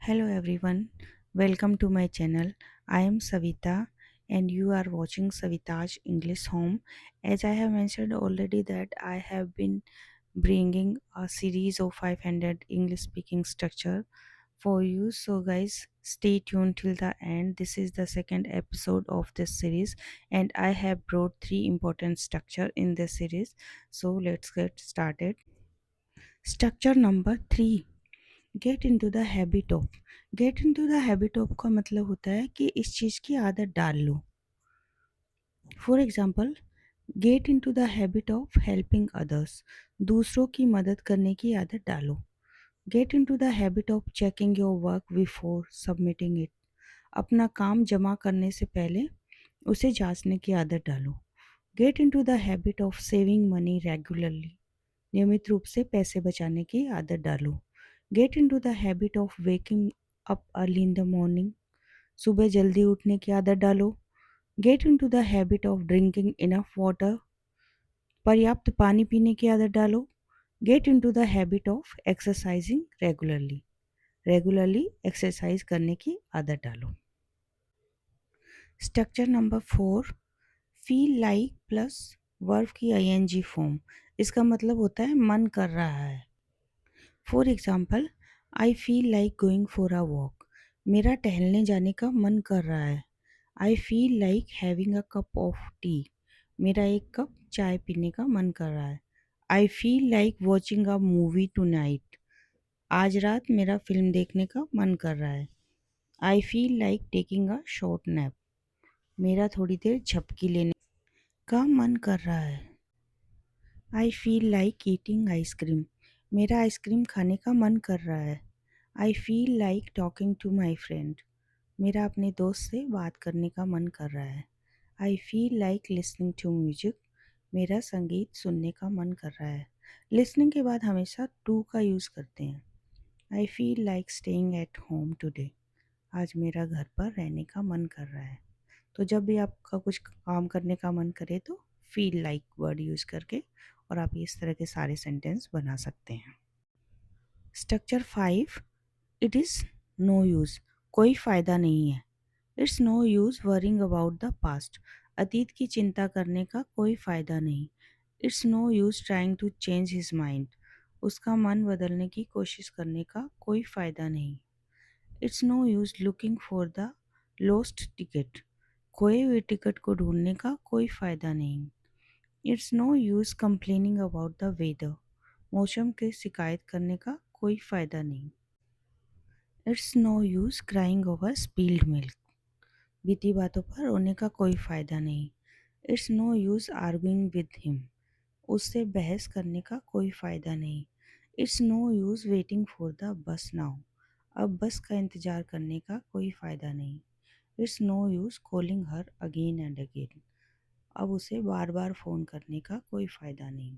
Hello everyone, welcome to my channel. I am Savita and you are watching Savita's English Home. As I have mentioned already that I have been bringing a series of 500 English speaking structure for you. So guys, stay tuned till the end. This is the second episode of this series and I have brought three important structure in this series. So let's get started. Structure number 3, get into the habit of. Get into the habit of का मतलब होता है कि इस चीज़ की आदत डाल लो। For example, get into the habit of helping others, दूसरों की मदद करने की आदत डालो। Get into the habit of checking your work before submitting it, अपना काम जमा करने से पहले उसे जांचने की आदत डालो। Get into the habit of saving money regularly, नियमित रूप से पैसे बचाने की आदत डालो। Get into the habit of waking up early in the morning, सुबह जल्दी उठने की आदत डालो। Get into the habit of drinking enough water, पर्याप्त पानी पीने की आदत डालो। Get into the habit of exercising regularly, regularly exercise करने की आदत डालो। Structure number 4, feel like plus verb की आईएनजी फॉर्म। इसका मतलब होता है मन कर रहा है। For example, I feel like going for a walk, मेरा टहलने जाने का मन कर रहा है। I feel like having a cup of T, मेरा एक कप चाय पीने का मन कर रहा है। I feel like watching a movie two night, आज रात मेरा फिल्म देखने का मन कर रहा है। I feel like taking a short nap, मेरा थोड़ी देर झपकी लेने का मन कर रहा है। I feel like eating ice cream, मेरा आइसक्रीम खाने का मन कर रहा है। I feel like talking to my friend, मेरा अपने दोस्त से बात करने का मन कर रहा है। I feel like listening to music, मेरा संगीत सुनने का मन कर रहा है। लिसनिंग के बाद हमेशा टू का यूज़ करते हैं। आई feel like staying at home today, आज मेरा घर पर रहने का मन कर रहा है। तो जब भी आपका कुछ काम करने का मन करे तो फील लाइक वर्ड यूज़ करके और आप इस तरह के सारे सेंटेंस बना सकते हैं। Structure 5, it is no use, कोई फ़ायदा नहीं है। It's no use worrying about the past, अतीत की चिंता करने का कोई फ़ायदा नहीं। It's no use trying to change his mind, उसका मन बदलने की कोशिश करने का कोई फ़ायदा नहीं। It's no use looking for the lost ticket, खोए हुए टिकट को ढूंढने का कोई फ़ायदा नहीं। It's no use complaining about the weather, मौसम की शिकायत करने का कोई फ़ायदा नहीं। It's no use crying over spilled milk, बीती बातों पर रोने का कोई फ़ायदा नहीं। It's no use arguing with him, उससे बहस करने का कोई फ़ायदा नहीं। It's no use waiting for the bus now, अब बस का इंतज़ार करने का कोई फ़ायदा नहीं। It's no use calling her again and again, अब उसे बार बार फ़ोन करने का कोई फ़ायदा नहीं।